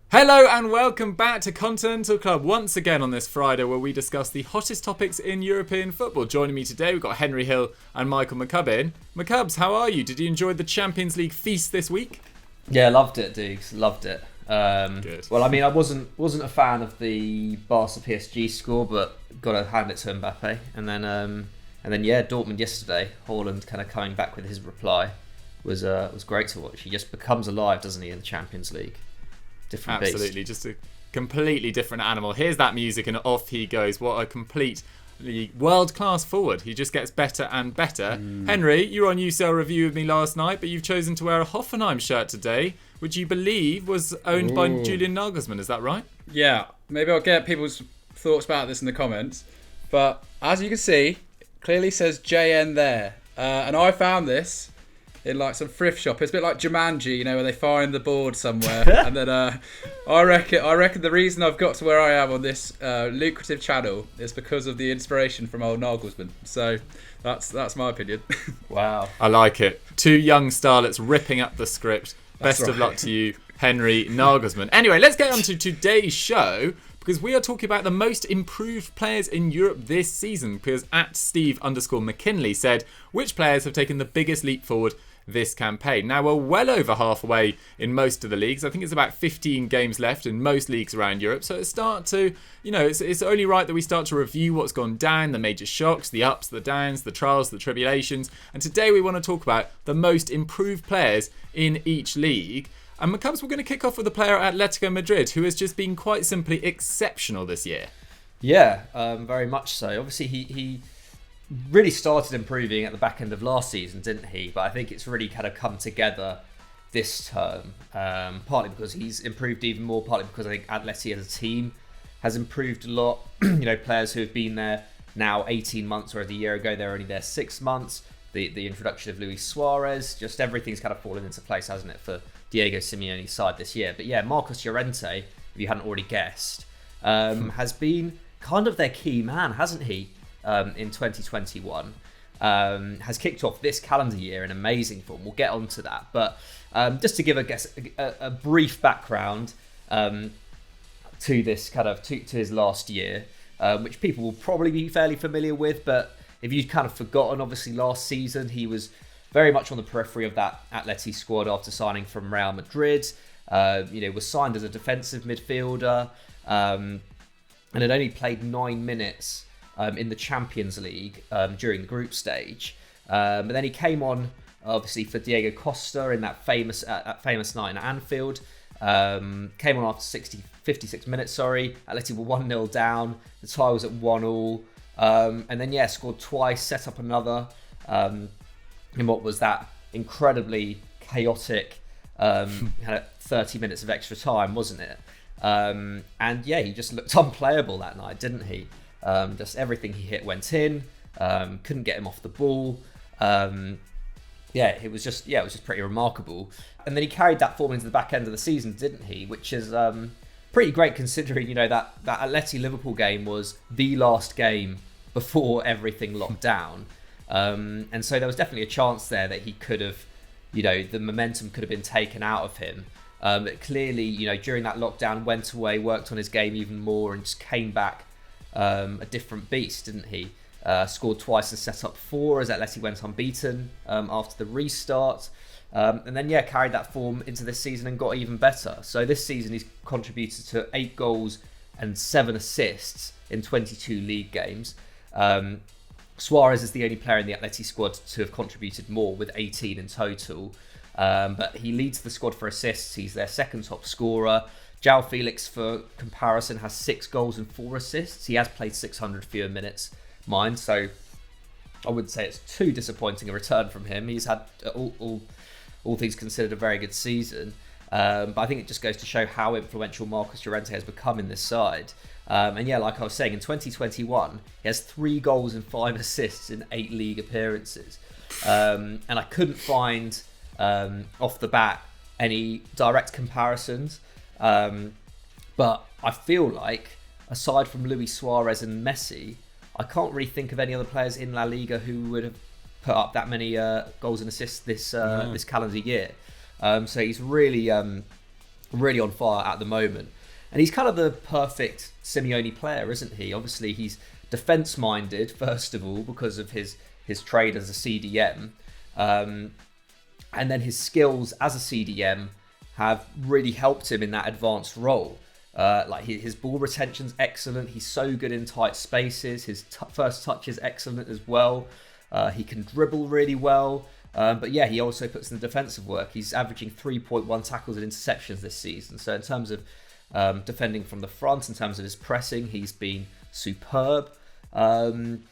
Hello and welcome back to Continental Club once again on this Friday where we discuss the hottest topics in European football. Joining me today we've got Henry Hill and Michael McCubbin. McCubbs, how are you? Did you enjoy the Champions League feast this week? Yeah, loved it, Dukes. Loved it. Good. Well, I mean, I wasn't a fan of the Barca PSG score, but got to hand it to Mbappe. And then yeah, Dortmund yesterday. Haaland kind of coming back with his reply was great to watch. He just becomes alive, doesn't he, in the Champions League? Different Absolutely, beast. just a completely different animal. Here's that music and off he goes. What a completely world-class forward. He just gets better and better. Henry, you were on UCL Review with me last night, but you've chosen to wear a Hoffenheim shirt today, which you believe was owned by Julian Nagelsmann. Is that right? Yeah, maybe I'll get people's thoughts about this in the comments. But as you can see, it clearly says JN there. And I found this in like some thrift shop. It's a bit like Jumanji, where they find the board somewhere. And then I reckon the reason I've got to where I am on this lucrative channel is because of the inspiration from old Nagelsmann. So that's my opinion. Wow. I like it. Two young starlets ripping up the script. That's Best of right. luck to you, Henry Nagelsmann. Anyway, let's get on to today's show because we are talking about the most improved players in Europe this season. Because at Steve_McKinley said, which players have taken the biggest leap forward this campaign? Now, we're well over halfway in most of the leagues. I think it's about 15 games left in most leagues around Europe. So it's it's only right that we start to review what's gone down, the major shocks, the ups, the downs, the trials, the tribulations. And today we want to talk about the most improved players in each league. And McCubbs, we're going to kick off with a player at Atletico Madrid who has just been quite simply exceptional this year. Yeah, very much so. Obviously, he really started improving at the back end of last season, didn't he? But I think it's really kind of come together this term, partly because he's improved even more, partly because I think Atleti as a team has improved a lot. Players who have been there now 18 months, whereas a year ago they were only there 6 months. The introduction of Luis Suarez, just everything's kind of fallen into place, hasn't it, for Diego Simeone's side this year. But yeah, Marcos Llorente, if you hadn't already guessed, has been kind of their key man, hasn't he? In 2021 has kicked off this calendar year in amazing form. We'll get on to that, but just to give a brief background to this to his last year, which people will probably be fairly familiar with, but if you've kind of forgotten, obviously last season he was very much on the periphery of that Atleti squad after signing from Real Madrid. Was signed as a defensive midfielder and had only played 9 minutes in the Champions League during the group stage. But then he came on, obviously, for Diego Costa in that famous night in Anfield. Came on after 56 minutes, Atleti were 1-0 down. The tie was at 1-1. And then, scored twice, set up another in what was that incredibly chaotic 30 minutes of extra time, wasn't it? He just looked unplayable that night, didn't he? Just everything he hit went in. Couldn't get him off the ball. It was just pretty remarkable. And then he carried that form into the back end of the season, didn't he? Which is pretty great considering that Atleti Liverpool game was the last game before everything locked down. And so there was definitely a chance there that he could have, the momentum could have been taken out of him. But clearly, during that lockdown, went away, worked on his game even more, and just came back a different beast, didn't he? Scored twice and set up 4 as Atleti went unbeaten after the restart. And then, carried that form into this season and got even better. So this season he's contributed to 8 goals and 7 assists in 22 league games. Suarez is the only player in the Atleti squad to have contributed more, with 18 in total. But he leads the squad for assists. He's their second top scorer. João Felix, for comparison, has 6 goals and 4 assists. He has played 600 fewer minutes, mind, so I wouldn't say it's too disappointing a return from him. He's had, all things considered, a very good season. But I think it just goes to show how influential Marcos Llorente has become in this side. Like I was saying, in 2021, he has 3 goals and 5 assists in 8 league appearances. And I couldn't find, off the bat, any direct comparisons. But I feel like, aside from Luis Suarez and Messi, I can't really think of any other players in La Liga who would have put up that many goals and assists this calendar year. So he's really really on fire at the moment. And he's kind of the perfect Simeone player, isn't he? Obviously, he's defence-minded, first of all, because of his trade as a CDM. And then his skills as a CDM have really helped him in that advanced role. Like his ball retention's excellent. He's so good in tight spaces. His first touch is excellent as well. He can dribble really well. But yeah, he also puts in the defensive work. He's averaging 3.1 tackles and interceptions this season. So in terms of defending from the front, in terms of his pressing, he's been superb. And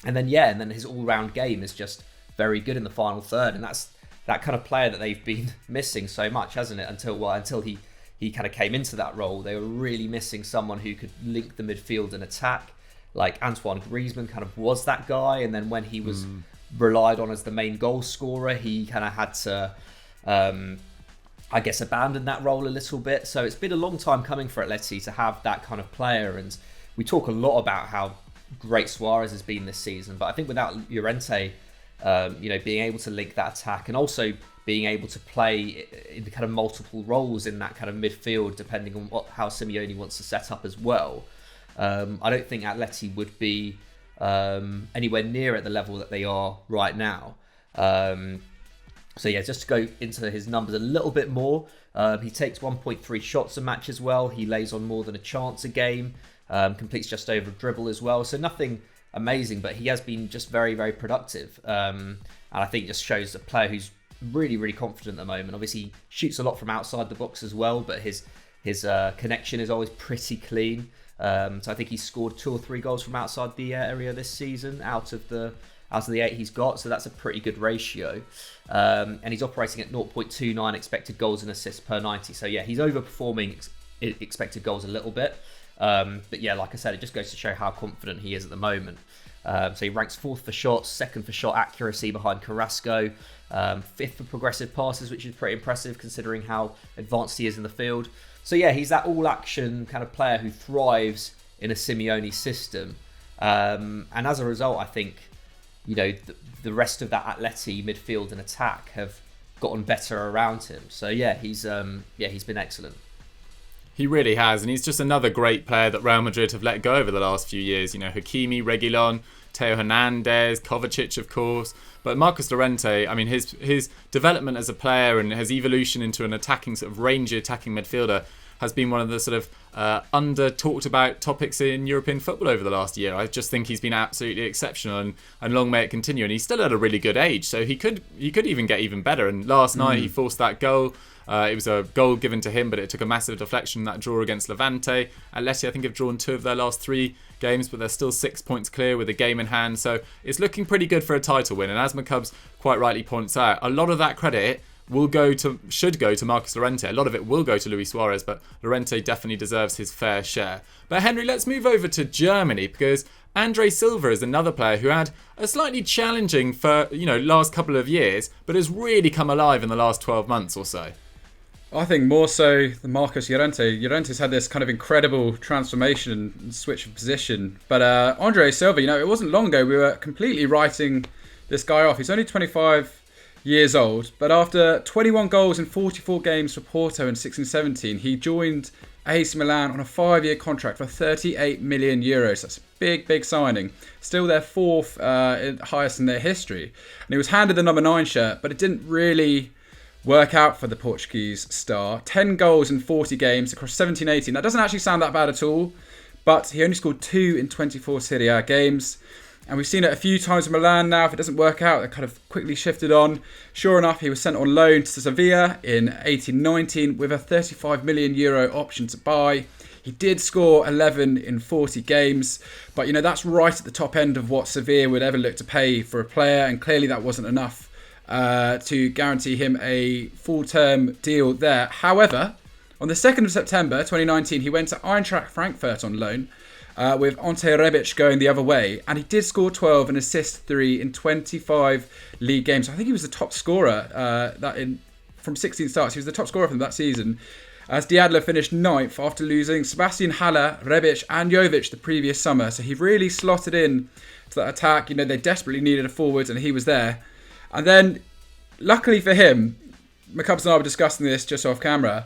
then his all-round game is just very good in the final third. And that's that kind of player that they've been missing so much, hasn't it? Until he kind of came into that role, they were really missing someone who could link the midfield and attack. Like Antoine Griezmann kind of was that guy, and then when he was relied on as the main goal scorer, he kind of had to, I guess, abandon that role a little bit. So it's been a long time coming for Atleti to have that kind of player, and we talk a lot about how great Suarez has been this season, but I think without Llorente, being able to link that attack and also being able to play in the kind of multiple roles in that kind of midfield, depending on how Simeone wants to set up as well. I don't think Atleti would be anywhere near at the level that they are right now. Just to go into his numbers a little bit more, he takes 1.3 shots a match as well. He lays on more than a chance a game, completes just over a dribble as well. So nothing amazing, but he has been just very, very productive. And I think just shows a player who's really, really confident at the moment. Obviously, he shoots a lot from outside the box as well, but his connection is always pretty clean. So I think he's scored 2 or 3 goals from outside the area this season out of the 8 he's got. So that's a pretty good ratio. And he's operating at 0.29 expected goals and assists per 90. So yeah, he's overperforming expected goals a little bit. But yeah, like I said, it just goes to show how confident he is at the moment. So he ranks 4th for shots, 2nd for shot accuracy behind Carrasco, 5th for progressive passes, which is pretty impressive considering how advanced he is in the field. So yeah, he's that all-action kind of player who thrives in a Simeone system. And as a result, I think, the rest of that Atleti midfield and attack have gotten better around him. So yeah, he's been excellent. He really has, and he's just another great player that Real Madrid have let go over the last few years. Hakimi, Reguilon, Teo Hernandez, Kovacic, of course. But Marcos Llorente, I mean, his development as a player and his evolution into an attacking, sort of rangy attacking midfielder has been one of the sort of under talked about topics in European football over the last year. I just think he's been absolutely exceptional, and long may it continue. And he's still at a really good age, so he could even get even better. And last night he forced that goal. It was a goal given to him, but it took a massive deflection, that draw against Levante. Atleti, I think, have drawn 2 of their last 3 games, but they're still 6 points clear with a game in hand. So it's looking pretty good for a title win. And as McCubbs quite rightly points out, a lot of that credit should go to Marcos Llorente. A lot of it will go to Luis Suarez, but Llorente definitely deserves his fair share. But Henry, let's move over to Germany, because Andre Silva is another player who had a slightly challenging last couple of years, but has really come alive in the last 12 months or so. I think more so than Marcos Llorente. Llorente's had this kind of incredible transformation and switch of position. But Andre Silva, it wasn't long ago we were completely writing this guy off. He's only 25 years old, but after 21 goals in 44 games for Porto in 16-17, he joined AC Milan on a 5-year contract for 38 million euros. That's a big signing. Still their 4th highest in their history. And he was handed the number 9 shirt, but it didn't really work out for the Portuguese star. 10 goals in 40 games across 17-18. That doesn't actually sound that bad at all, but he only scored 2 in 24 Serie A games. And we've seen it a few times in Milan now. If it doesn't work out, they kind of quickly shifted on. Sure enough, he was sent on loan to Sevilla in 18-19 with a 35 million euro option to buy. He did score 11 in 40 games, but that's right at the top end of what Sevilla would ever look to pay for a player, and clearly that wasn't enough to guarantee him a full-term deal there. However, on the 2nd of September 2019, he went to Eintracht Frankfurt on loan, with Ante Rebic going the other way, and he did score 12 and assist 3 in 25 league games. I think he was the top scorer from 16 starts. He was the top scorer from that season, as Diadlo finished 9th after losing Sebastian Haller, Rebic and Jovic the previous summer. So he really slotted in to that attack. They desperately needed a forward, and he was there. And then, luckily for him, McCubbs and I were discussing this just off camera,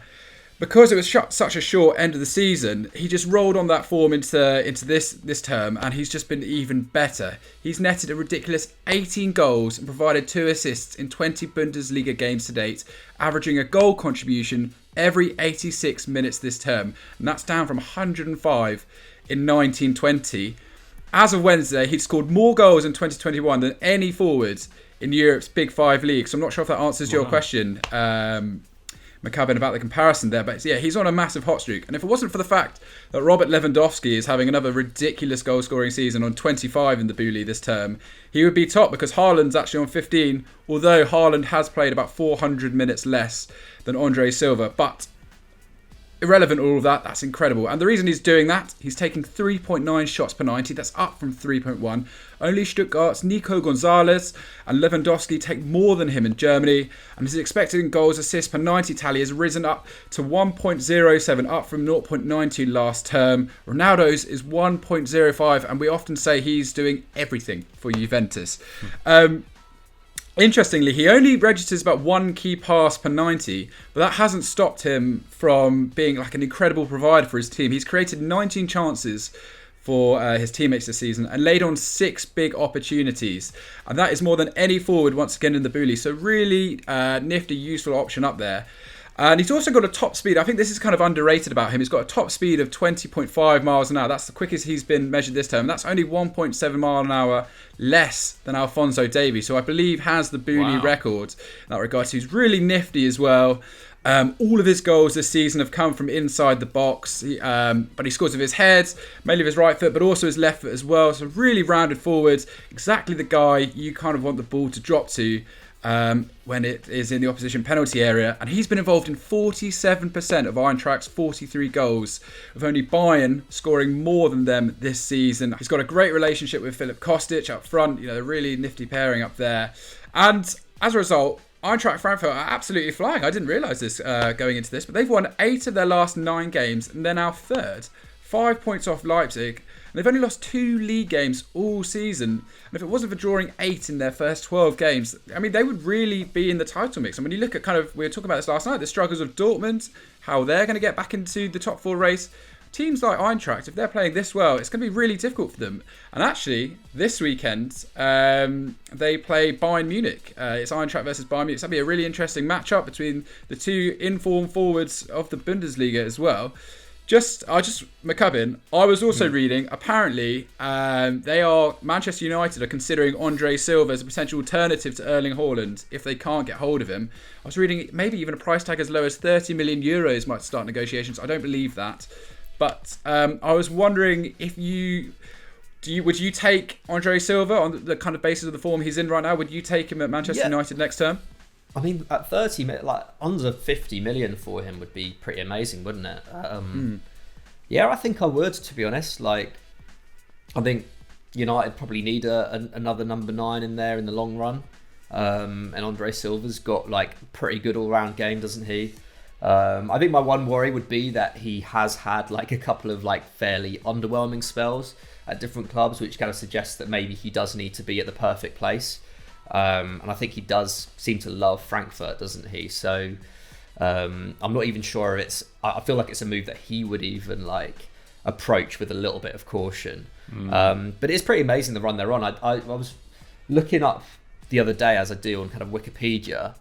because it was such a short end of the season, he just rolled on that form into this term, and he's just been even better. He's netted a ridiculous 18 goals and provided 2 assists in 20 Bundesliga games to date, averaging a goal contribution every 86 minutes this term, and that's down from 105 in 1920. As of Wednesday, he'd scored more goals in 2021 than any forward in Europe's Big Five leagues. So I'm not sure if that answers your question, McCubbin, about the comparison there. But yeah, he's on a massive hot streak. And if it wasn't for the fact that Robert Lewandowski is having another ridiculous goal-scoring season on 25 in the Bully this term, he would be top because Haaland's actually on 15, although Haaland has played about 400 minutes less than Andre Silva. But irrelevant all of that, that's incredible. And the reason he's doing that, he's taking 3.9 shots per 90. That's up from 3.1. Only Stuttgart's Nico Gonzalez and Lewandowski take more than him in Germany. And his expected goals assists per 90 tally has risen up to 1.07, up from 0.92 last term. Ronaldo's is 1.05, and we often say he's doing everything for Juventus. Interestingly, he only registers about 1 key pass per 90, but that hasn't stopped him from being like an incredible provider for his team. He's created 19 chances for his teammates this season and laid on 6 big opportunities. And that is more than any forward once again in the Bully. So really nifty, useful option up there. And he's also got a top speed. I think this is kind of underrated about him. He's got a top speed of 20.5 miles an hour. That's the quickest he's been measured this term. That's only 1.7 mile an hour less than Alphonso Davies, who I believe has the Bully record in that regard. So he's really nifty as well. All of his goals this season have come from inside the box, but he scores with his head, mainly with his right foot, but also his left foot as well. So really rounded forward, exactly the guy you kind of want the ball to drop to when it is in the opposition penalty area. And he's been involved in 47% of Eintracht's 43 goals, with only Bayern scoring more than them this season. He's got a great relationship with Filip Kostic up front, you know, a really nifty pairing up there. And as a result, Eintracht Frankfurt are absolutely flying. I didn't realise this going into this, but they've won 8 of their last 9 games, and they're now third, 5 points off Leipzig. And they've only lost 2 league games all season. And if it wasn't for drawing 8 in their first 12 games, I mean, they would really be in the title mix. And when you look at kind of, we were talking about this last night, the struggles of Dortmund, how they're going to get back into the top 4 race. Teams like Eintracht, if they're playing this well, it's going to be really difficult for them. And actually, this weekend, they play Bayern Munich. It's Eintracht versus Bayern Munich. It's going to be a really interesting matchup between the 2 informed forwards of the Bundesliga as well. McCubbin, I was also reading, apparently, Manchester United are considering Andre Silva as a potential alternative to Erling Haaland if they can't get hold of him. I was reading maybe even a price tag as low as 30 million euros might start negotiations. I don't believe that. But I was wondering if would you take Andre Silva on the kind of basis of the form he's in right now? Would you take him at Manchester United next term? I mean, at 30, like under 50 million for him would be pretty amazing, wouldn't it? Yeah, I think I would, to be honest. Like, I think United probably need another number 9 in there in the long run. And Andre Silva's got like a pretty good all-round game, doesn't he? I think my one worry would be that he has had like a couple of like fairly underwhelming spells at different clubs, which kind of suggests that maybe he does need to be at the perfect place. And I think he does seem to love Frankfurt, doesn't he? So I'm not even sure if I feel like it's a move that he would even like approach with a little bit of caution. But it's pretty amazing the run they're on. I was looking up the other day, as I do on kind of Wikipedia,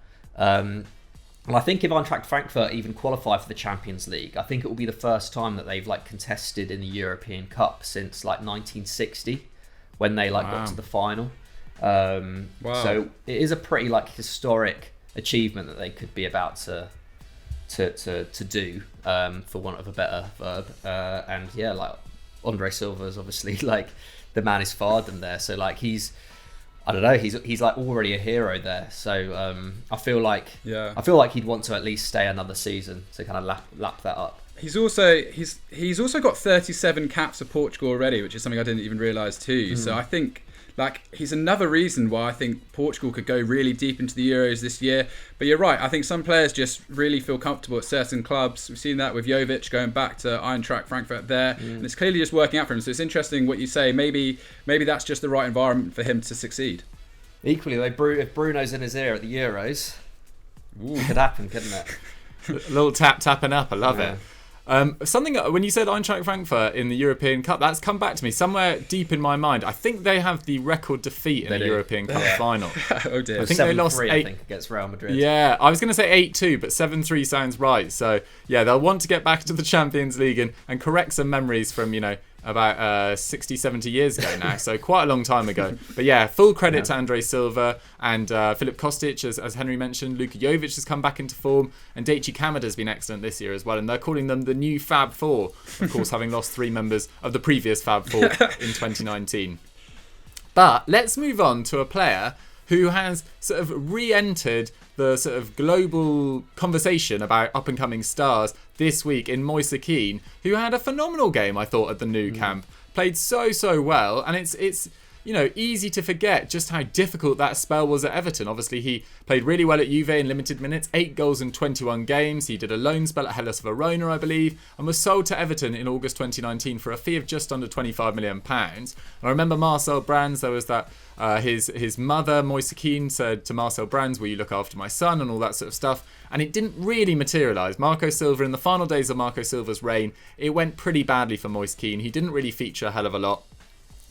and I think if Eintracht Frankfurt even qualify for the Champions League, I think it will be the first time that they've like contested in the European Cup since like 1960, when they like got to the final. So it is a pretty like historic achievement that they could be about to do, for want of a better verb. And yeah, like Andre Silva is obviously like the man is fathered there. So like he's like already a hero there. So I feel like he'd want to at least stay another season to kind of lap that up. He's also got 37 caps for Portugal already, which is something I didn't even realise too. So I think like he's another reason why I think Portugal could go really deep into the Euros this year. But you're right, I think some players just really feel comfortable at certain clubs. We've seen that with Jovic going back to Eintracht Frankfurt there, and it's clearly just working out for him. So it's interesting what you say. Maybe that's just the right environment for him to succeed. Equally, though, if Bruno's in his ear at the Euros, it could happen, couldn't it? A little tapping up. I love it. Something when you said Eintracht Frankfurt in the European Cup, that's come back to me somewhere deep in my mind. I think they have the record defeat in the European Cup final. Oh dear. I think they lost 7-3, 8 I think, against Real Madrid. Yeah, I was going to say 8-2, but 7-3 sounds right. So yeah, they'll want to get back into the Champions League and correct some memories from about 60, 70 years ago now. So quite a long time ago. But yeah, full credit to Andre Silva and Filip Kostic, as Henry mentioned. Luka Jovic has come back into form, and Daichi Kamada has been excellent this year as well. And they're calling them the new Fab Four, of course, having lost 3 members of the previous Fab Four in 2019. But let's move on to a player who has sort of re-entered the sort of global conversation about up-and-coming stars this week in Moise Kean, who had a phenomenal game, I thought, at the Nou Camp. Played so well, and it's easy to forget just how difficult that spell was at Everton. Obviously, he played really well at Juve in limited minutes, 8 goals in 21 games. He did a loan spell at Hellas Verona, I believe, and was sold to Everton in August 2019 for a fee of just under £25 million. And I remember Marcel Brands, there was that his mother, Moise Kean, said to Marcel Brands, will you look after my son, and all that sort of stuff. And it didn't really materialise. Marco Silva, in the final days of Marco Silva's reign, it went pretty badly for Moise Kean. He didn't really feature a hell of a lot.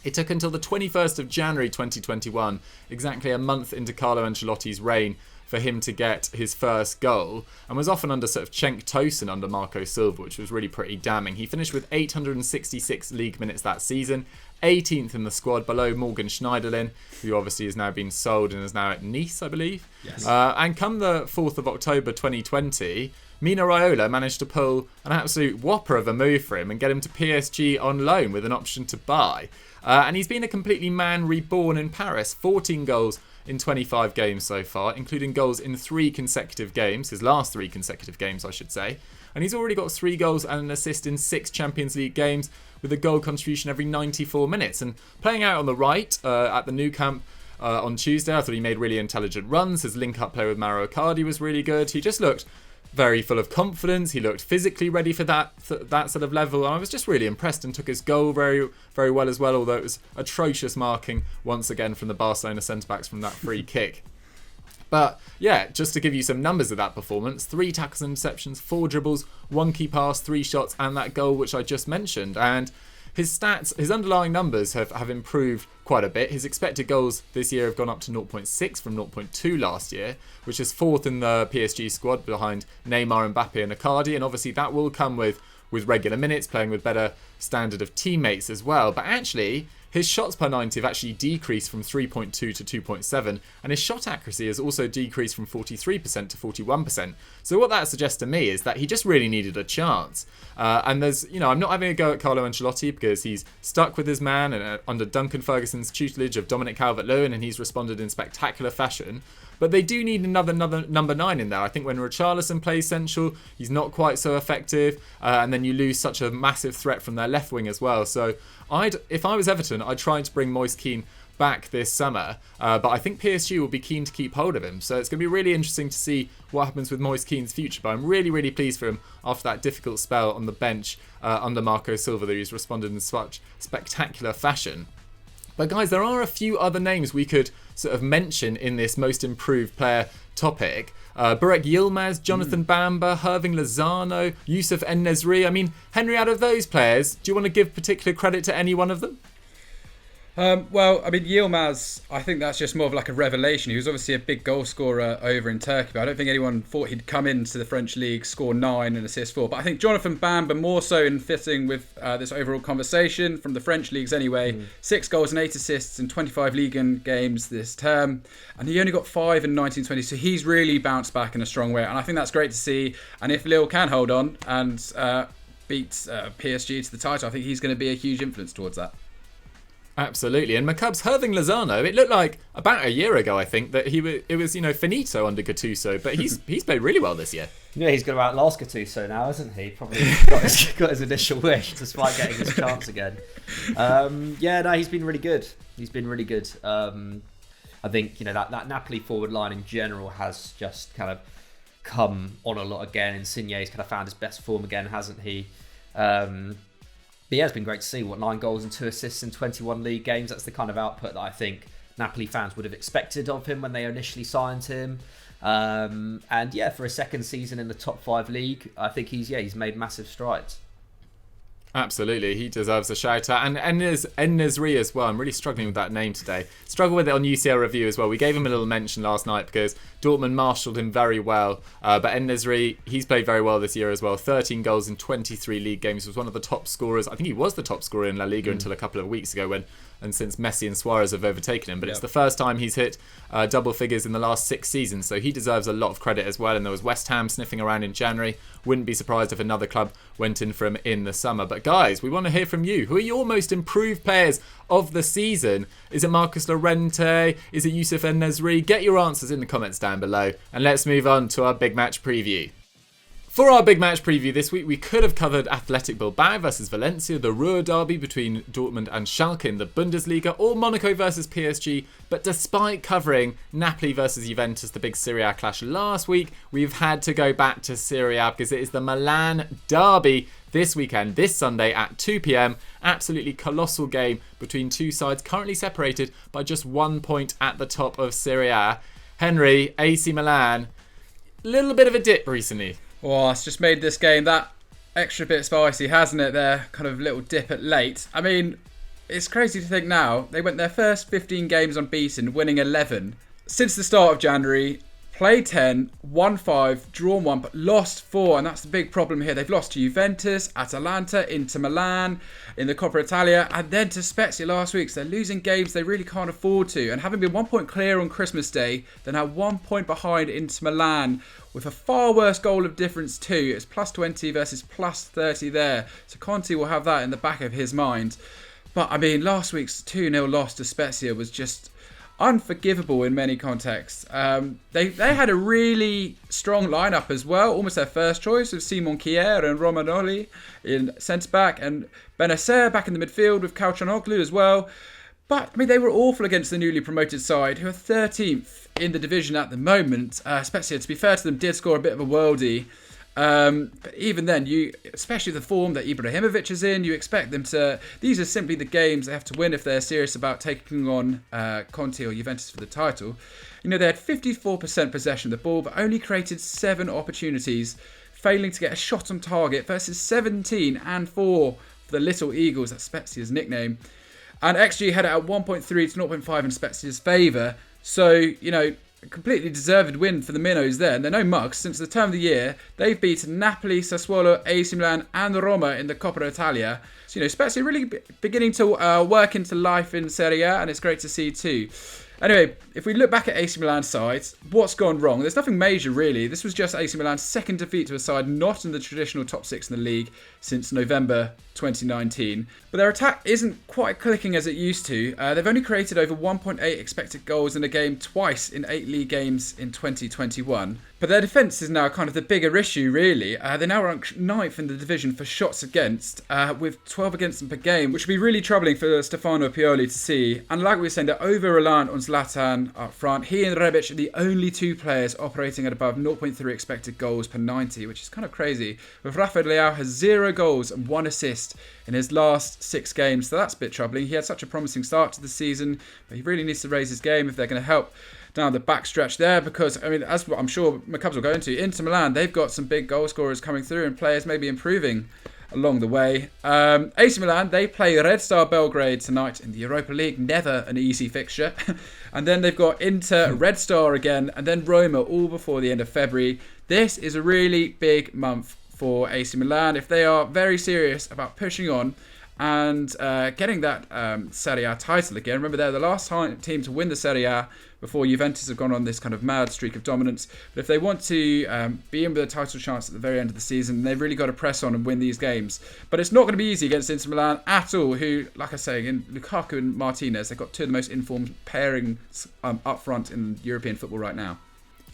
It took until the 21st of January 2021, exactly a month into Carlo Ancelotti's reign, for him to get his first goal, and was often under sort of Cenk Tosun under Marco Silva, which was really pretty damning. He finished with 866 league minutes that season, 18th in the squad, below Morgan Schneiderlin, who obviously has now been sold and is now at Nice, I believe. Yes. And come the 4th of October 2020, Mino Raiola managed to pull an absolute whopper of a move for him and get him to PSG on loan with an option to buy. And he's been a completely man reborn in Paris. 14 goals in 25 games so far, including goals in 3 consecutive games, his last 3 consecutive games, I should say. And he's already got 3 goals and an assist in 6 Champions League games, with a goal contribution every 94 minutes. And playing out on the right at the Nou Camp on Tuesday, I thought he made really intelligent runs. His link-up play with Mauro Icardi was really good. He just looked very full of confidence. He looked physically ready for that sort of level. And I was just really impressed, and took his goal very, very well as well, although it was atrocious marking once again from the Barcelona centre-backs from that free kick. But yeah, just to give you some numbers of that performance, 3 tackles and interceptions, 4 dribbles, 1 key pass, 3 shots, and that goal which I just mentioned. And his stats, his underlying numbers have improved quite a bit. His expected goals this year have gone up to 0.6 from 0.2 last year, which is 4th in the PSG squad behind Neymar, Mbappe and Icardi. And obviously that will come with regular minutes, playing with better standard of teammates as well. But actually, his shots per 90 have actually decreased from 3.2 to 2.7, and his shot accuracy has also decreased from 43% to 41%. So what that suggests to me is that he just really needed a chance. And there's, I'm not having a go at Carlo Ancelotti, because he's stuck with his man and under Duncan Ferguson's tutelage of Dominic Calvert-Lewin, and he's responded in spectacular fashion. But they do need another number 9 in there. I think when Richarlison plays central, he's not quite so effective, and then you lose such a massive threat from their left wing as well. So if I was Everton, I'd try to bring Moise Kean back this summer, but I think PSG will be keen to keep hold of him. So it's going to be really interesting to see what happens with Moise Kean's future. But I'm really, really pleased for him after that difficult spell on the bench under Marco Silva, that he's responded in such spectacular fashion. But guys, there are a few other names we could sort of mention in this most improved player topic. Burak Yilmaz, Jonathan Bamba, Hirving Lozano, Youssef En-Nesyri. I mean, Henry, out of those players, do you want to give particular credit to any one of them? Well, I mean, Yilmaz, I think that's just more of like a revelation. He was obviously a big goal scorer over in Turkey, but I don't think anyone thought he'd come into the French league, score 9 and assist 4. But I think Jonathan Bamba more so in fitting with this overall conversation from the French leagues anyway. 6 goals and 8 assists in 25 league games this term. And he only got 5 in 1920, so he's really bounced back in a strong way. And I think that's great to see. And if Lille can hold on and beat PSG to the title, I think he's going to be a huge influence towards that. Absolutely. And McCub's Hirving Lozano, it looked like about a year ago, I think, that it was finito under Gattuso, but he's played really well this year. Yeah, he's going to outlast Gattuso now, isn't he? Probably got his initial wish, despite getting his chance again. He's been really good. He's been really good. I think that Napoli forward line in general has just kind of come on a lot again. Insigne's kind of found his best form again, hasn't he? But yeah, it's been great to see. 9 goals and 2 assists in 21 league games. That's the kind of output that I think Napoli fans would have expected of him when they initially signed him. And yeah, for a second season in the top 5 league, I think he's made massive strides. Absolutely, he deserves a shout out. And En-Nesyri as well. I'm really struggling with that name today. Struggle with it on UCL Review as well. We gave him a little mention last night because Dortmund marshalled him very well. But En-Nesyri, he's played very well this year as well. 13 goals in 23 league games. Was one of the top scorers. I think he was the top scorer in La Liga until a couple of weeks ago and since Messi and Suarez have overtaken him. But it's the first time he's hit double figures in the last 6 seasons. So he deserves a lot of credit as well. And there was West Ham sniffing around in January. Wouldn't be surprised if another club went in for him in the summer. But guys, we want to hear from you. Who are your most improved players of the season? Is it Marcus Llorente? Is it Youssef En-Nesyri? Get your answers in the comments down below. And let's move on to our big match preview. For our big match preview this week, we could have covered Athletic Bilbao versus Valencia, the Ruhr derby between Dortmund and Schalke in the Bundesliga, or Monaco versus PSG. But despite covering Napoli versus Juventus, the big Serie A clash last week, we've had to go back to Serie A because it is the Milan derby this weekend, this Sunday at 2 p.m. Absolutely colossal game between two sides currently separated by just 1 point at the top of Serie A. Henry, AC Milan, little bit of a dip recently. Well, it's just made this game that extra bit spicy, hasn't it? Their kind of little dip at late. I mean, it's crazy to think now. They went their first 15 games unbeaten, winning 11. Since the start of January, played 10, won 5, drawn 1, but lost 4. And that's the big problem here. They've lost to Juventus, Atalanta, Inter Milan in the Coppa Italia, and then to Spezia last week. So they're losing games they really can't afford to. And having been 1 point clear on Christmas Day, they're now 1 point behind Inter Milan with a far worse goal of difference too. It's plus 20 versus plus 30 there. So Conte will have that in the back of his mind. But I mean, last week's 2-0 loss to Spezia was just unforgivable in many contexts. They had a really strong lineup as well, almost their first choice of Simon Kjaer and Romagnoli in centre-back and Benacer back in the midfield with Calhanoglu as well. But, I mean, they were awful against the newly promoted side, who are 13th in the division at the moment. Spezia, to be fair to them, did score a bit of a worldie. But even then, especially the form that Ibrahimovic is in, you expect them to... These are simply the games they have to win if they're serious about taking on Conte or Juventus for the title. You know, they had 54% possession of the ball, but only created 7 opportunities, failing to get a shot on target versus 17 and 4 for the Little Eagles. That's Spezia's nickname. And XG had it at 1.3 to 0.5 in Spezia's favour. So, you know, a completely deserved win for the Minnows there. And they're no mugs. Since the turn of the year, they've beaten Napoli, Sassuolo, AC Milan and Roma in the Coppa Italia. So, you know, Spezia really beginning to work into life in Serie A, and it's great to see too. Anyway, if we look back at AC Milan's side, what's gone wrong? There's nothing major, really. This was just AC Milan's second defeat to a side not in the traditional top 6 in the league since November 2019. But their attack isn't quite clicking as it used to. They've only created over 1.8 expected goals in a game twice in 8 league games in 2021. But their defence is now kind of the bigger issue, really. They're now ranked 9th in the division for shots against, with 12 against them per game, which would be really troubling for Stefano Pioli to see. And like we were saying, they're over-reliant on Zlatan up front. He and Rebic are the only 2 players operating at above 0.3 expected goals per 90, which is kind of crazy. With Rafael Leao has 0 goals and 1 assist in his last 6 games, so that's a bit troubling. He had such a promising start to the season, but he really needs to raise his game if they're going to help down the backstretch there, because, I mean, as I'm sure McCubs will go into, Inter Milan, they've got some big goal scorers coming through and players maybe improving along the way. AC Milan, they play Red Star Belgrade tonight in the Europa League, never an easy fixture. And then they've got Inter, Red Star again, and then Roma all before the end of February. This is a really big month for AC Milan if they are very serious about pushing on and getting that Serie A title again. Remember, they're the last team to win the Serie A before Juventus have gone on this kind of mad streak of dominance. But if they want to be in with a title chance at the very end of the season, they've really got to press on and win these games. But it's not going to be easy against Inter Milan at all, who, like I say, in Lukaku and Martinez, they've got 2 of the most informed pairings up front in European football right now.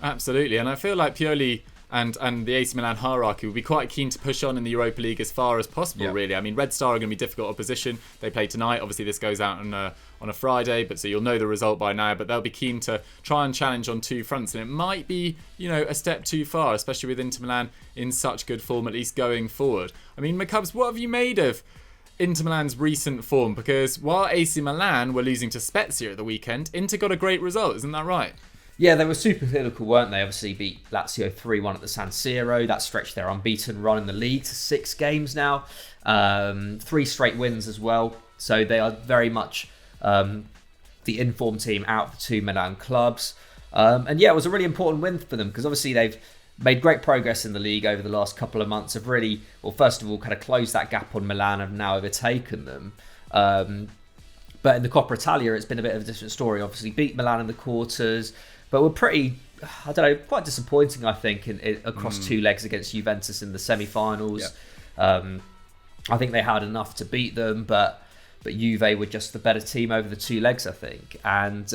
Absolutely, and I feel like Pioli and the AC Milan hierarchy will be quite keen to push on in the Europa League as far as possible, really. I mean, Red Star are going to be difficult opposition. They play tonight. Obviously, this goes out on a Friday, but so you'll know the result by now. But they'll be keen to try and challenge on 2 fronts. And it might be, you know, a step too far, especially with Inter Milan in such good form, at least going forward. I mean, McCubs, what have you made of Inter Milan's recent form? Because while AC Milan were losing to Spezia at the weekend, Inter got a great result. Isn't that right? Yeah, they were super clinical, weren't they? Obviously beat Lazio 3-1 at the San Siro. That stretched their unbeaten run in the league to 6 games now. 3 straight wins as well. So they are very much the informed team out of the 2 Milan clubs. And yeah, it was a really important win for them because obviously they've made great progress in the league over the last couple of months. Have really, well, first of all, kind of closed that gap on Milan and have now overtaken them. But in the Coppa Italia, it's been a bit of a different story. Obviously beat Milan in the quarters, but were pretty, I don't know, quite disappointing, I think, across 2 legs against Juventus in the semi-finals. Yeah. I think they had enough to beat them, but Juve were just the better team over the 2 legs, I think. And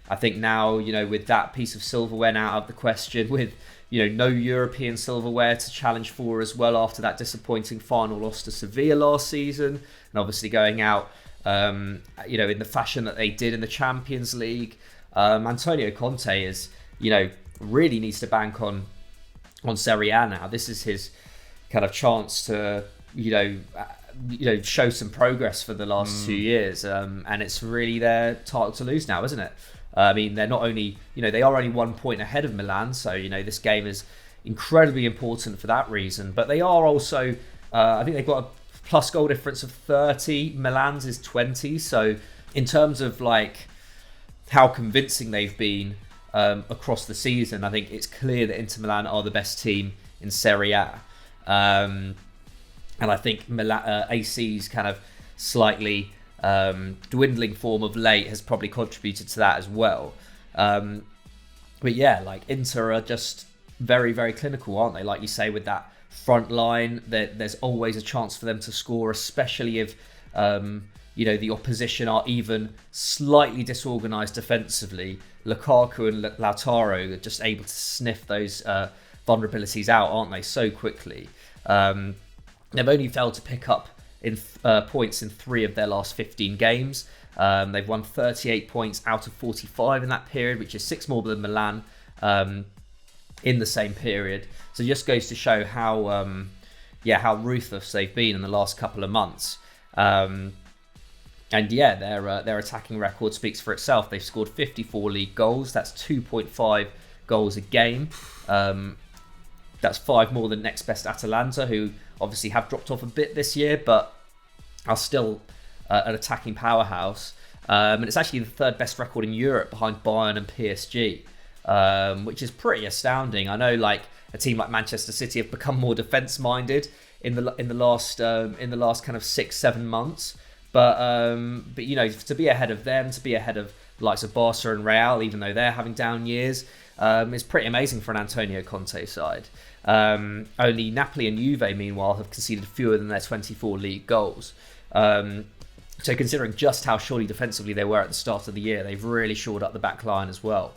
I think now, with that piece of silverware now out of the question, with no European silverware to challenge for as well after that disappointing final loss to Sevilla last season, and obviously going out, in the fashion that they did in the Champions League. Antonio Conte is, really needs to bank on Serie A now. This is his kind of chance to, show some progress for the last 2 years, and it's really their title to lose now, isn't it? I mean, they're not only, they are only 1 point ahead of Milan, so this game is incredibly important for that reason. But they are also, I think they've got a plus goal difference of 30. Milan's is 20. So in terms of how convincing they've been across the season, I think it's clear that Inter Milan are the best team in Serie A. And I think AC's kind of slightly dwindling form of late has probably contributed to that as well. But yeah, Inter are just very, very clinical, aren't they? Like you say, with that front line, there's always a chance for them to score, especially if the opposition are even slightly disorganised defensively. Lukaku and Lautaro are just able to sniff those vulnerabilities out, aren't they, so quickly. They've only failed to pick up in points in 3 of their last 15 games. They've won 38 points out of 45 in that period, which is 6 more than Milan in the same period. So it just goes to show how ruthless they've been in the last couple of months. And yeah, their attacking record speaks for itself. They've scored 54 league goals. That's 2.5 goals a game. That's 5 more than next best Atalanta, who obviously have dropped off a bit this year, but are still an attacking powerhouse. And it's actually the 3rd best record in Europe behind Bayern and PSG, which is pretty astounding. I know a team like Manchester City have become more defence-minded in the last kind of 6-7 months. But to be ahead of them, to be ahead of likes of Barca and Real, even though they're having down years, is pretty amazing for an Antonio Conte side. Only Napoli and Juve, meanwhile, have conceded fewer than their 24 league goals. So considering just how shoddy defensively they were at the start of the year, they've really shored up the back line as well.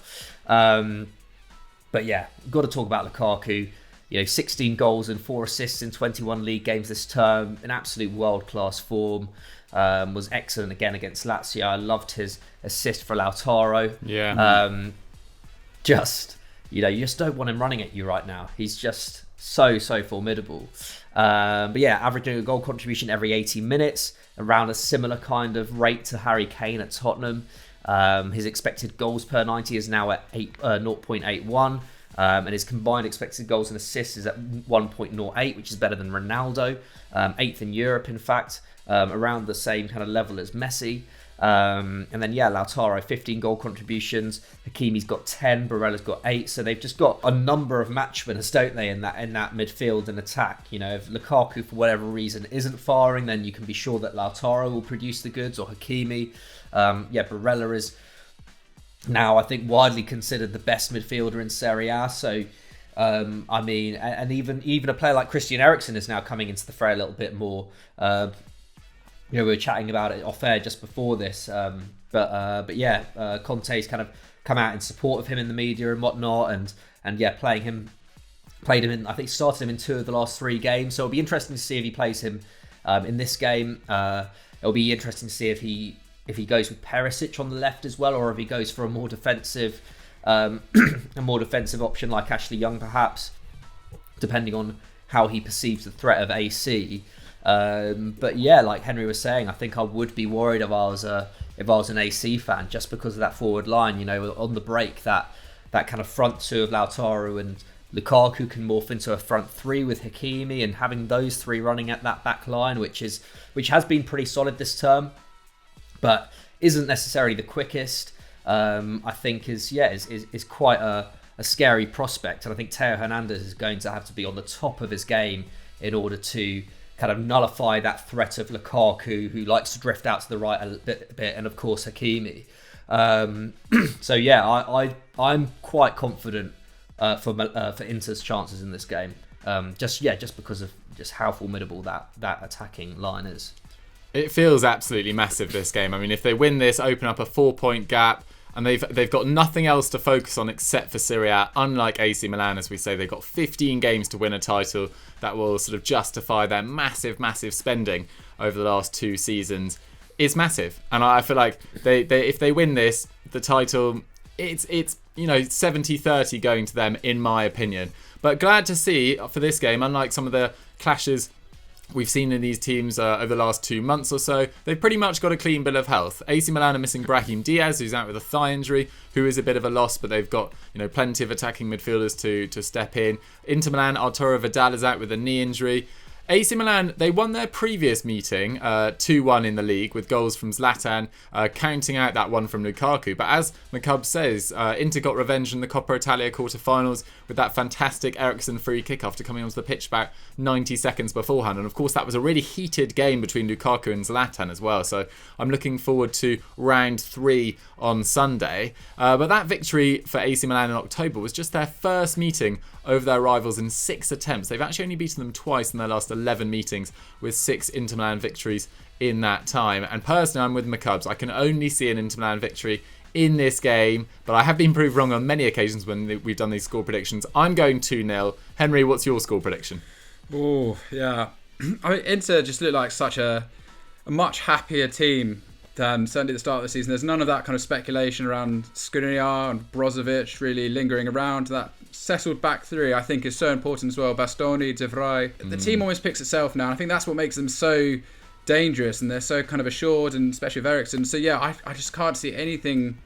But yeah, got to talk about Lukaku. 16 goals and 4 assists in 21 league games this term. In absolute world-class form. Was excellent again against Lazio. I loved his assist for Lautaro. Yeah. You just don't want him running at you right now. He's just so formidable. But yeah, averaging a goal contribution every 80 minutes, around a similar kind of rate to Harry Kane at Tottenham. His expected goals per 90 is now at 0.81. And his combined expected goals and assists is at 1.08, which is better than Ronaldo. 8th in Europe, in fact. Around the same kind of level as Messi. And then, Lautaro, 15 goal contributions. Hakimi's got 10. Barella's got 8. So they've just got a number of match winners, don't they, in that midfield and attack. If Lukaku, for whatever reason, isn't firing, then you can be sure that Lautaro will produce the goods, or Hakimi. Barella is now, I think, widely considered the best midfielder in Serie A. So, and even a player like Christian Eriksen is now coming into the fray a little bit more. We were chatting about it off air just before this, Conte's kind of come out in support of him in the media and whatnot, and played him in. I think started him in 2 of the last 3 games. So it'll be interesting to see if he plays him in this game. It'll be interesting to see if he goes with Perisic on the left as well, or if he goes for a more defensive option like Ashley Young, perhaps, depending on how he perceives the threat of AC. But yeah, like Henry was saying, I think I would be worried if if I was an AC fan, just because of that forward line. On the break, that kind of front two of Lautaro and Lukaku can morph into a front three with Hakimi, and having those three running at that back line, which has been pretty solid this term, but isn't necessarily the quickest. I think is quite a scary prospect, and I think Theo Hernandez is going to have to be on the top of his game in order to kind of nullify that threat of Lukaku, who likes to drift out to the right a bit, and of course Hakimi. So yeah, I'm quite confident for Inter's chances in this game. Just because of just how formidable that attacking line is. It feels absolutely massive, this game. I mean, if they win this, open up a 4-point gap, and they've got nothing else to focus on except for Serie A. Unlike AC Milan, as we say, they've got 15 games to win a title that will sort of justify their massive spending over the last 2 seasons. It's massive, and I feel like they if they win this, the title, it's 70-30 going to them, in my opinion. But glad to see for this game, unlike some of the clashes we've seen in these teams over the last 2 months or so, they've pretty much got a clean bill of health. AC Milan are missing Brahim Diaz, who's out with a thigh injury, who is a bit of a loss, but they've got plenty of attacking midfielders to step in. Inter Milan, Arturo Vidal is out with a knee injury. AC Milan, they won their previous meeting 2-1 in the league with goals from Zlatan, counting out that one from Lukaku. But as McCubb says, Inter got revenge in the Coppa Italia quarter-finals with that fantastic Eriksen free kick after coming onto the pitch about 90 seconds beforehand. And of course, that was a really heated game between Lukaku and Zlatan as well. So I'm looking forward to round 3 on Sunday. But that victory for AC Milan in October was just their first meeting over their rivals in 6 attempts. They've actually only beaten them twice in their last 11 meetings, with 6 Inter Milan victories in that time. And personally, I'm with McCubbs. I can only see an Inter Milan victory in this game, but I have been proved wrong on many occasions when we've done these score predictions. I'm going 2-0. Henry, what's your score prediction? Oh, yeah. I mean, Inter just look like such a much happier team than certainly at the start of the season. There's none of that kind of speculation around Skriniar and Brozovic really lingering around. That settled back three, I think, is so important as well. Bastoni, De Vrij. The team almost picks itself now. And I think that's what makes them so dangerous, and they're so kind of assured, and especially with Eriksen. So yeah, I just can't see anything.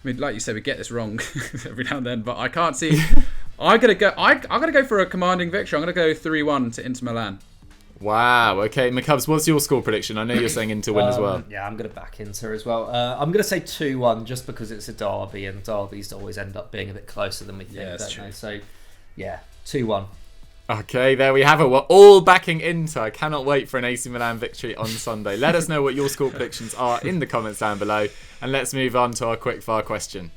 I mean, like you said, we get this wrong every now and then, but I can't see. I'm gonna go for a commanding victory. I'm gonna go 3-1 to Inter Milan. Wow. Okay, McCubbs, what's your score prediction? I know you're saying Inter win as well. Yeah, I'm going to back Inter as well. I'm going to say 2-1 just because it's a derby, and derbies always end up being a bit closer than we think, don't they? So, yeah, 2-1. Okay, there we have it. We're all backing Inter. I cannot wait for an AC Milan victory on Sunday. Let us know what your score predictions are in the comments down below, and let's move on to our quickfire question.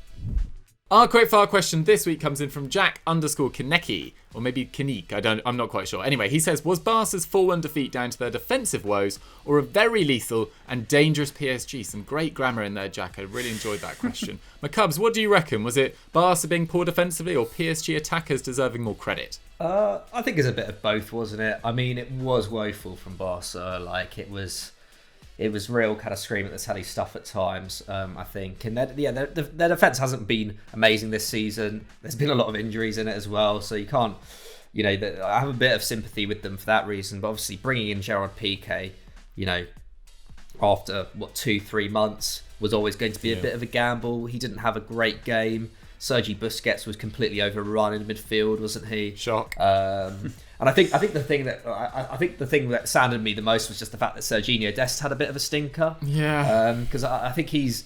Our quickfire question this week comes in from Jack_Kinecki, or maybe Kineek, I'm not quite sure. Anyway, he says, was Barca's 4-1 defeat down to their defensive woes, or a very lethal and dangerous PSG? Some great grammar in there, Jack. I really enjoyed that question. McCubbs, what do you reckon? Was it Barca being poor defensively, or PSG attackers deserving more credit? I think it's a bit of both, wasn't it? I mean, it was woeful from Barca. Like, it was real kind of scream at the telly stuff at times, I think. And their defence hasn't been amazing this season. There's been a lot of injuries in it as well, so you can't, I have a bit of sympathy with them for that reason. But obviously, bringing in Gerard Piqué, after 2-3 months was always going to be a bit of a gamble. He didn't have a great game. Sergi Busquets was completely overrun in midfield, wasn't he? Shock. And I think the thing that saddened me the most was just the fact that Serginho Dest had a bit of a stinker. Yeah. Because I think he's,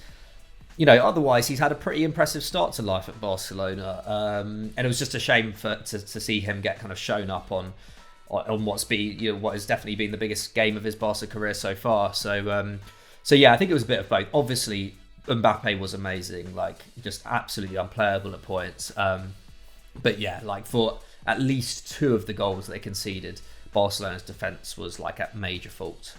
otherwise he's had a pretty impressive start to life at Barcelona. And it was just a shame to see him get kind of shown up on what has definitely been the biggest game of his Barca career so far. So yeah, I think it was a bit of both. Obviously, Mbappe was amazing, like just absolutely unplayable at points. But yeah, like for at least 2 of the goals they conceded, Barcelona's defence was like at major fault.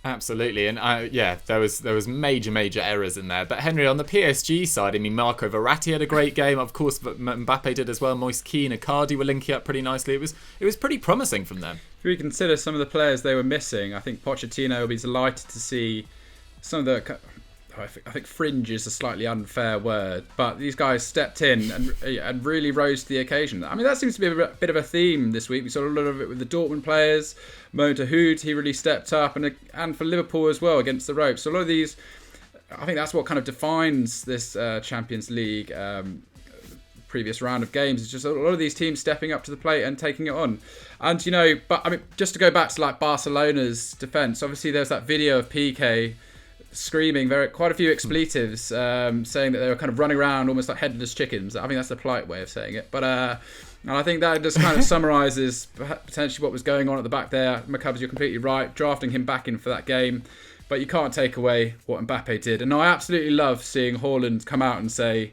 Absolutely, and there was major errors in there. But Henry, on the PSG side, I mean, Marco Verratti had a great game. Of course, Mbappe did as well. Moise Kean and Icardi were linking up pretty nicely. It was pretty promising from them. If we consider some of the players they were missing, I think Pochettino will be delighted to see some of the. I think fringe is a slightly unfair word, but these guys stepped in and really rose to the occasion. I mean, that seems to be a bit of a theme this week. We saw a lot of it with the Dortmund players. Mo Dahoud, he really stepped up, and for Liverpool as well against the ropes. So a lot of these I think that's what kind of defines this Champions League previous round of games. It's just a lot of these teams stepping up to the plate and taking it on. And but I mean, just to go back to like Barcelona's defense, obviously there's that video of Piqué screaming quite a few expletives, saying that they were kind of running around almost like headless chickens. I think that's the polite way of saying it, but and I think that just kind of summarises potentially what was going on at the back there. McCubbs, you're completely right, drafting him back in for that game, but you can't take away what Mbappe did. And I absolutely love seeing Haaland come out and say,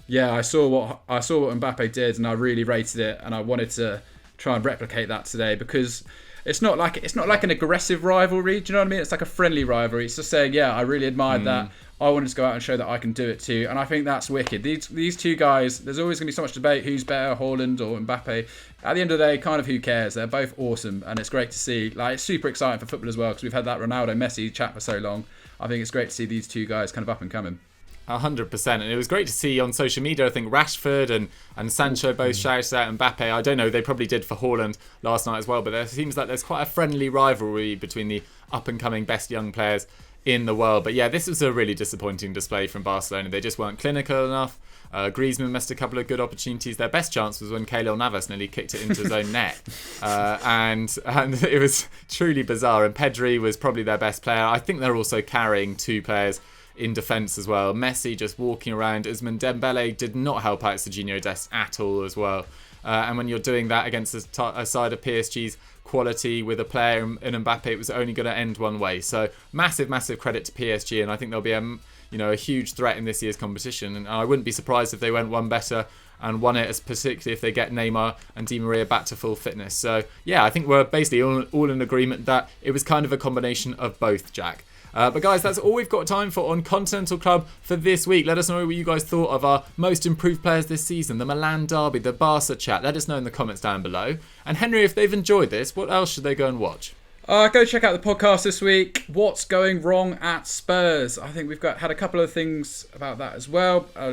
yeah, I saw what Mbappe did, and I really rated it, and I wanted to try and replicate that today, because it's not like an aggressive rivalry. Do you know what I mean? It's like a friendly rivalry. It's just saying, yeah, I really admired that. I wanted to go out and show that I can do it too, and I think that's wicked. These two guys, there's always going to be so much debate who's better, Haaland or Mbappe. At the end of the day, kind of who cares? They're both awesome, and it's great to see. Like, it's super exciting for football as well, because we've had that Ronaldo-Messi chat for so long. I think it's great to see these two guys kind of up and coming. 100%, and it was great to see on social media. I think Rashford and Sancho both shouted out Mbappe. I don't know, they probably did for Haaland last night as well, but there seems like there's quite a friendly rivalry between the up-and-coming best young players in the world. But yeah, this was a really disappointing display from Barcelona. They just weren't clinical enough. Griezmann missed a couple of good opportunities. Their best chance was when Keylor Navas nearly kicked it into his own net, and it was truly bizarre. And Pedri was probably their best player. I think they're also carrying two players in defence as well. Messi just walking around. Ousmane Dembele did not help out Serginho Dest at all as well. And when you're doing that against a side of PSG's quality with a player in Mbappe, it was only going to end one way. So massive credit to PSG, and I think they'll be a huge threat in this year's competition. And I wouldn't be surprised if they went one better and won it, as particularly if they get Neymar and Di Maria back to full fitness. So yeah, I think we're basically all in agreement that it was kind of a combination of both, Jack. But guys, that's all we've got time for on Continental Club for this week. Let us know what you guys thought of our most improved players this season, the Milan derby, the Barca chat. Let us know in the comments down below. And Henry, if they've enjoyed this, what else should they go and watch? Go check out the podcast this week. What's going wrong at Spurs? I think we've had a couple of things about that as well. I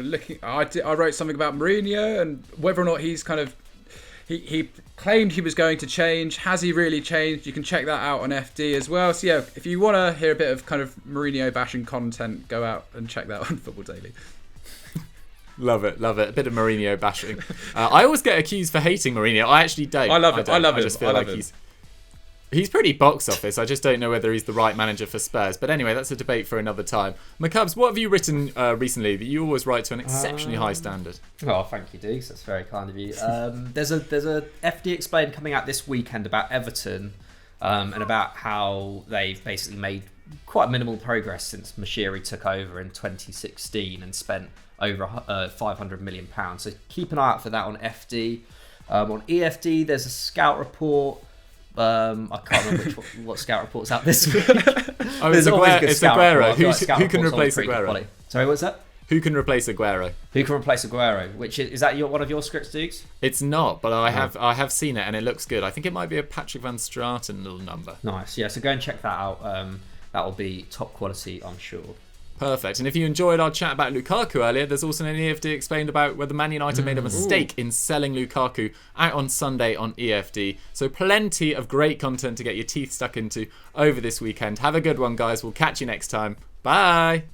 wrote something about Mourinho and whether or not he's kind of he claimed he was going to change. Has he really changed? You can check that out on FD as well. So yeah, if you want to hear a bit of kind of Mourinho bashing content, go out and check that on Football Daily. Love it. A bit of Mourinho bashing. I always get accused for hating Mourinho. I actually don't. I love it. I just feel like he's pretty box office. I just don't know whether he's the right manager for Spurs. But anyway, that's a debate for another time. McCubbs, what have you written recently that you always write to an exceptionally high standard? Oh, thank you, Dukes. That's very kind of you. There's a FD Explained coming out this weekend about Everton and about how they've basically made quite minimal progress since Moshiri took over in 2016 and spent over £500 million. So keep an eye out for that on FD. On EFD, there's a scout report. I can't remember what scout report's out this week. Oh, it's Aguero. Who can replace Aguero? Sorry, what's that? Who can replace Aguero? Who can replace Aguero? Which is that one of your scripts, Dukes? It's not, but I have seen it and it looks good. I think it might be a Patrick Van Straten little number. Nice, yeah. So go and check that out. That will be top quality, I'm sure. Perfect. And if you enjoyed our chat about Lukaku earlier, there's also an EFD explained about whether Man United made a mistake in selling Lukaku out on Sunday on EFD. So plenty of great content to get your teeth stuck into over this weekend. Have a good one, guys. We'll catch you next time. Bye.